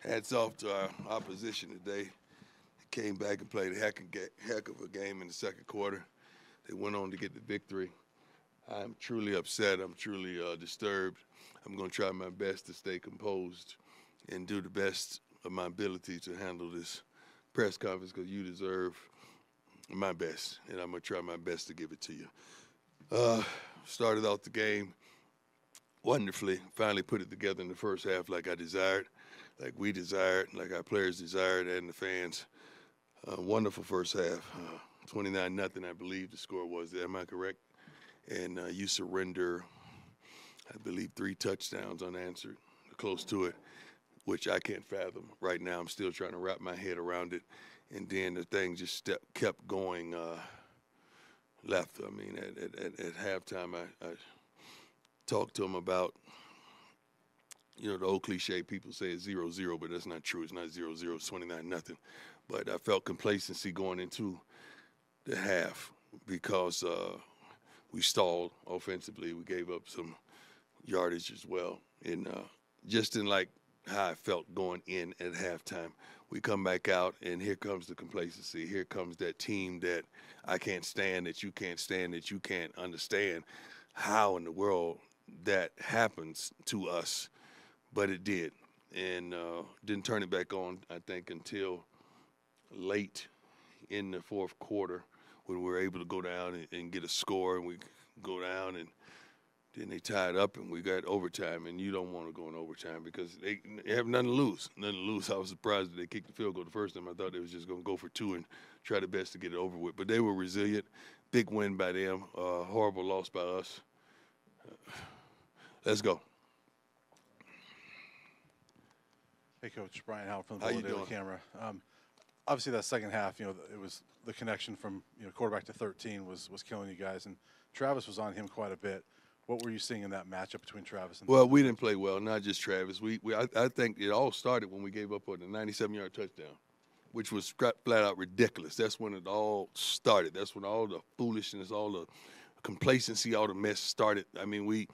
Hats off to our opposition today. They came back and played a heck of a game in the second quarter. They went on to get the victory. I'm truly upset. I'm truly disturbed. I'm going to try my best to stay composed and do the best of my ability to handle this press conference because you deserve my best, and I'm going to try my best to give it to you. Started out the game wonderfully, finally put it together in the first half like I desired, like we desired, like our players desired, and the fans. Wonderful first half, 29-0, I believe the score was. Am I correct? And you surrender, I believe, 3 touchdowns unanswered, close to it, which I can't fathom right now. I'm still trying to wrap my head around it. And then the thing just kept going left. I mean, at halftime, I talked to him about, the old cliche, people say it's 0-0, but that's not true. It's not 0-0, it's 29-0. But I felt complacency going into the half because we stalled offensively. We gave up some yardage as well. And just didn't like how I felt going in at halftime. We come back out, and here comes the complacency. Here comes that team that I can't stand, that you can't stand, that you can't understand how in the world that happens to us. But it did, and didn't turn it back on, I think, until late in the fourth quarter when we were able to go down and get a score, and we go down, and then they tied up, and we got overtime, and you don't want to go in overtime because they have nothing to lose. Nothing to lose. I was surprised that they kicked the field goal the first time. I thought they was just going to go for 2 and try their best to get it over with. But they were resilient. Big win by them. Horrible loss by us. Let's go. Hey, Coach. Brian Howard from the Daily Camera. Obviously, that second half, it was the connection from quarterback to 13 was killing you guys, and Travis was on him quite a bit. What were you seeing in that matchup between Travis and? Well, we didn't play well, not just Travis. I think it all started when we gave up on the 97-yard touchdown, which was flat out ridiculous. That's when it all started. That's when all the foolishness, all the complacency, all the mess started. I mean,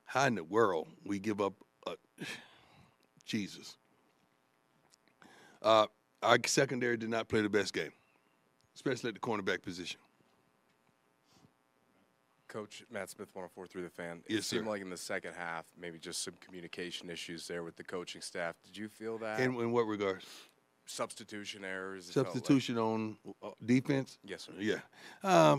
how in the world we give up? Jesus. Our secondary did not play the best game, especially at the cornerback position. Coach, Matt Smith, 104.3 The Fan. Yes, it seemed sir. like in the second half, maybe just some communication issues there with the coaching staff. Did you feel that? In what regards? Substitution errors. Substitution on defense? Yes, sir. Yeah.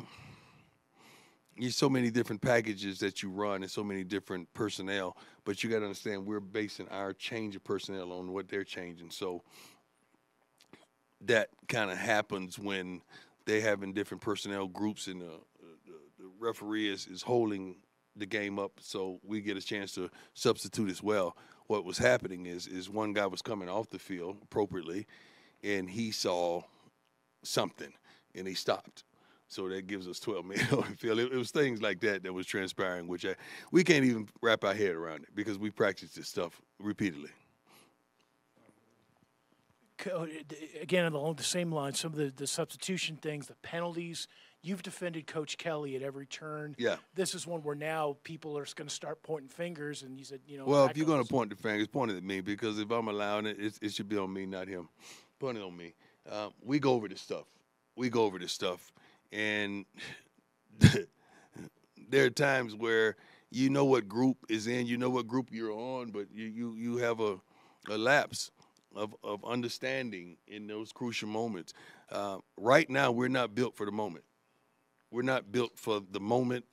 There's so many different packages that you run and so many different personnel, but you got to understand we're basing our change of personnel on what they're changing. So that kind of happens when they're having different personnel groups and the referee is holding the game up, so we get a chance to substitute as well. What was happening is one guy was coming off the field appropriately, and he saw something, and he stopped. So that gives us 12 men on the field. It was things like that was transpiring, which we can't even wrap our head around it because we practice this stuff repeatedly. Again, along the same line, some of the substitution things, the penalties. You've defended Coach Kelly at every turn. Yeah. This is one where now people are going to start pointing fingers, and you said, Well, if you're going to point the fingers, point it at me because if I'm allowing it, it should be on me, not him. Point it on me. We go over this stuff. And there are times where you know what group is in, you know what group you're on, but you have a lapse of understanding in those crucial moments. Right now, we're not built for the moment. We're not built for the moment.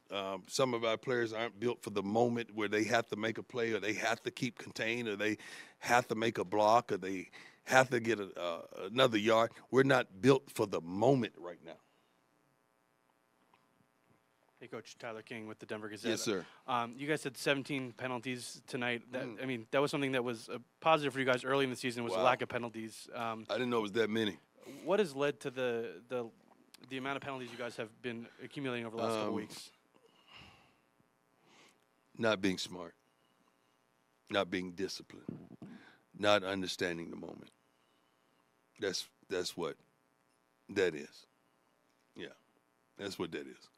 Some of our players aren't built for the moment where they have to make a play or they have to keep contained or they have to make a block or they have to get another yard. We're not built for the moment right now. Hey, Coach, Tyler King with the Denver Gazette. Yes, sir. You guys had 17 penalties tonight. I mean, that was something that was positive for you guys early in the season was the lack of penalties. I didn't know it was that many. What has led to the amount of penalties you guys have been accumulating over the last couple weeks? Not being smart, not being disciplined, not understanding the moment. That's what that is. Yeah, that's what that is.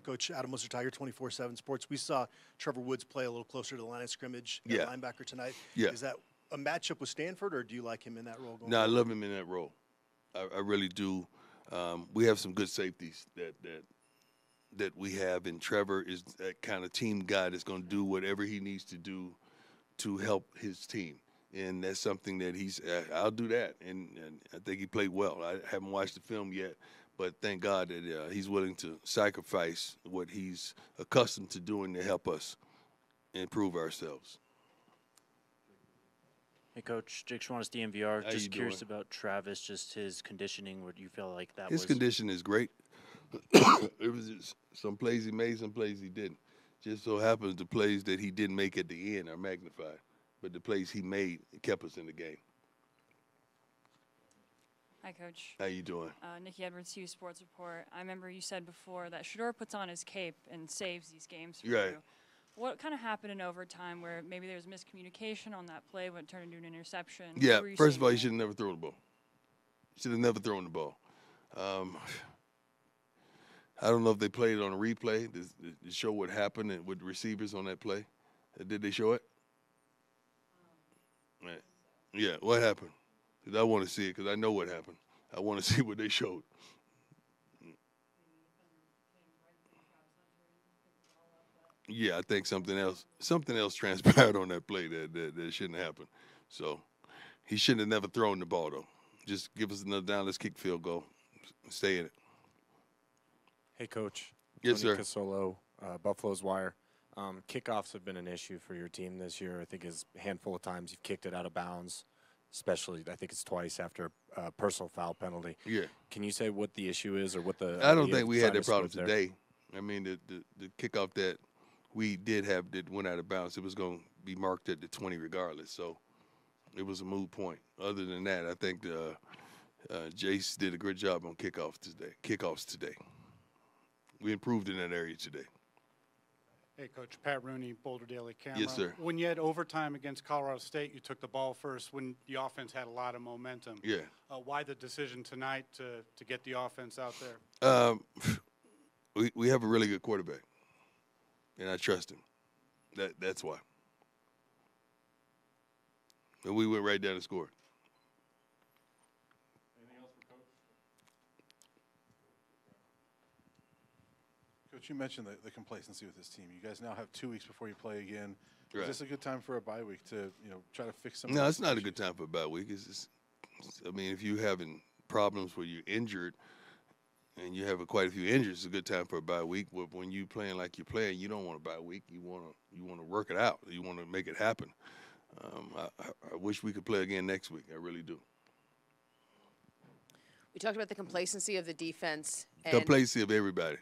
Coach Adam Moser, Tiger 24/7 Sports. We saw Trevor Woods play a little closer to the line of scrimmage at linebacker tonight. Yeah. Is that a matchup with Stanford, or do you like him in that role? No, I love him in that role. I really do. We have some good safeties that we have, and Trevor is that kind of team guy that's going to do whatever he needs to do to help his team. And that's something that I'll do that. And I think he played well. I haven't watched the film yet, but thank God that he's willing to sacrifice what he's accustomed to doing to help us improve ourselves. Hey, Coach. Jake Schwannis, DMVR. How Just you curious doing? about Travis, just his conditioning. What do you feel like that His was? condition is great. It was just some plays he made, some plays he didn't. Just so happens the plays that he didn't make at the end are magnified. But the plays he made kept us in the game. Hi, Coach. How you doing? Nikki Edwards, Hughes Sports Report. I remember you said before that Shedeur puts on his cape and saves these games for Right. you. What kind of happened in overtime where maybe there was miscommunication on that play when it turned into an interception? Yeah, What were you first of all, seeing you should have never thrown the ball. Should have never thrown the ball. I don't know if they played it on a replay to show what happened with receivers on that play. Did they show it? Right. Yeah, what happened? 'Cause I want to see it because I know what happened. I want to see what they showed. Yeah, I think something else transpired on that play that shouldn't happen. So he shouldn't have never thrown the ball, though. Just give us another down, let's kick field goal, stay in it. Hey, Coach. Yes, Tony sir. Casolo, Buffalo's Wire. Kickoffs have been an issue for your team this year. I think it's a handful of times you've kicked it out of bounds, especially I think it's twice after a personal foul penalty. Yeah. Can you say what the issue is or what the I don't idea think of we had trying that to problem smooth there? today. I mean, the kickoff that we did have that went out of bounds, it was going to be marked at the 20 regardless. So it was a moot point. Other than that, I think Jace did a good job on kickoffs today. We improved in that area today. Hey, Coach. Pat Rooney, Boulder Daily Camera. Yes, sir. When you had overtime against Colorado State, you took the ball first when the offense had a lot of momentum. Yeah. Why the decision tonight to get the offense out there? We have a really good quarterback, and I trust him. That's why. And we went right down and scored. Anything else for Coach? Coach, you mentioned the complacency with this team. You guys now have 2 weeks before you play again. Right. Is this a good time for a bye week to try to fix some? No, it's not a good time for a bye week. I mean, if you're having problems where you're injured and you have quite a few injuries, it's a good time for a bye week. But when you're playing like you're playing, you don't want a bye week. You want to work it out. You want to make it happen. I wish we could play again next week. I really do. We talked about the complacency of the defense. And Complacency of everybody.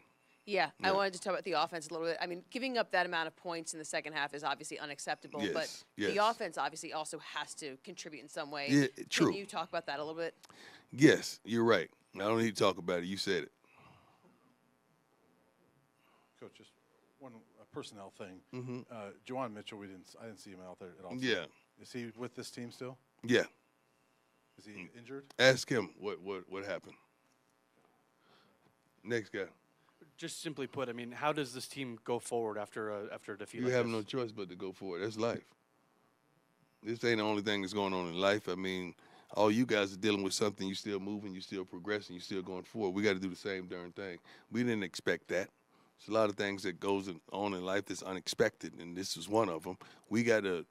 Yeah, I wanted to talk about the offense a little bit. I mean, giving up that amount of points in the second half is obviously unacceptable, but the offense obviously also has to contribute in some way. Yeah, true. Can you talk about that a little bit? Yes, you're right. I don't need to talk about it. You said it. Coach, just one personnel thing. Mm-hmm. Juwan Mitchell, I didn't see him out there at all. Yeah. Is he with this team still? Yeah. Is he injured? Ask him what happened. Next guy. Just simply put, I mean, how does this team go forward after a defeat You like have this? no choice but to go forward. That's life. This ain't the only thing that's going on in life. I mean, all you guys are dealing with something. You still moving. You still progressing. You still going forward. We got to do the same darn thing. We didn't expect that. There's a lot of things that goes on in life that's unexpected, and this is one of them. We got to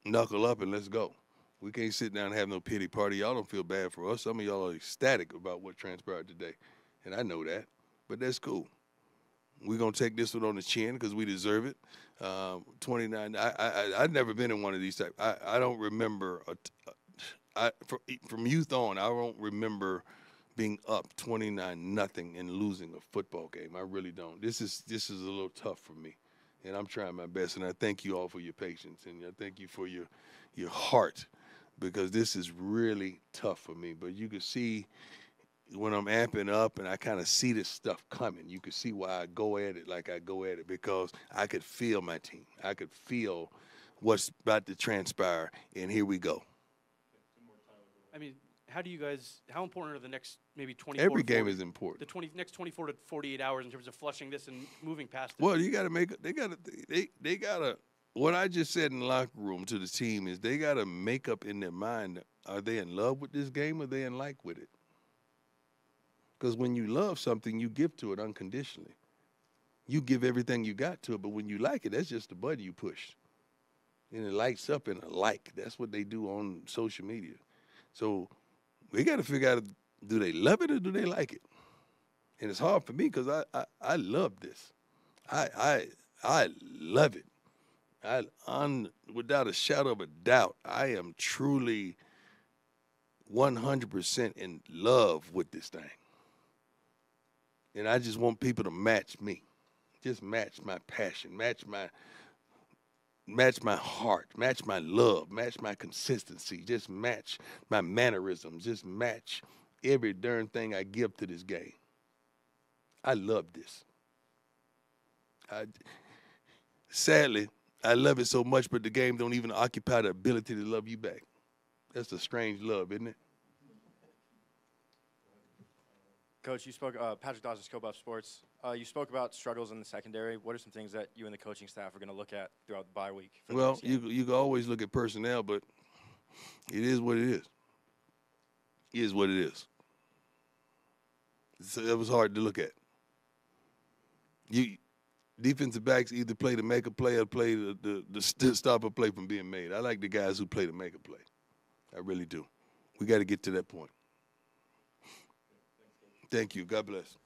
knuckle up and let's go. We can't sit down and have no pity party. Y'all don't feel bad for us. Some of y'all are ecstatic about what transpired today, and I know that. But that's cool. We're going to take this one on the chin because we deserve it. 29, I've never been in one of these types. I don't remember, from youth on, I don't remember being up 29-0 and losing a football game. I really don't. This is a little tough for me, and I'm trying my best. And I thank you all for your patience, and I thank you for your heart, because this is really tough for me. But you can see when I'm amping up and I kind of see this stuff coming, you can see why I go at it like I go at it, because I could feel my team. I could feel what's about to transpire, and here we go. I mean, how do you guys? How important are the next maybe 24? Every game is important. The next 24 to 48 hours in terms of flushing this and moving past it. Well, you got to make. They got to. What I just said in the locker room to the team is they got to make up in their mind: are they in love with this game or are they in like with it? Because when you love something, you give to it unconditionally. You give everything you got to it, but when you like it, that's just the button you push. And it lights up in a like. That's what they do on social media. So we got to figure out, do they love it or do they like it? And it's hard for me because I love this. I love it. Without a shadow of a doubt, I am truly 100% in love with this thing. And I just want people to match me. Just match my passion, match my heart, match my love, match my consistency, just match my mannerisms, just match every darn thing I give to this game. I love this. Sadly, I love it so much, but the game don't even occupy the ability to love you back. That's a strange love, isn't it? Coach, you spoke, Patrick Dawson, Scope Up Sports. You spoke about struggles in the secondary. What are some things that you and the coaching staff are going to look at throughout the bye week? Well, you can always look at personnel, but it is what it is. It is what it is. So it was hard to look at. Defensive backs either play to make a play or play to stop a play from being made. I like the guys who play to make a play. I really do. We got to get to that point. Thank you. God bless.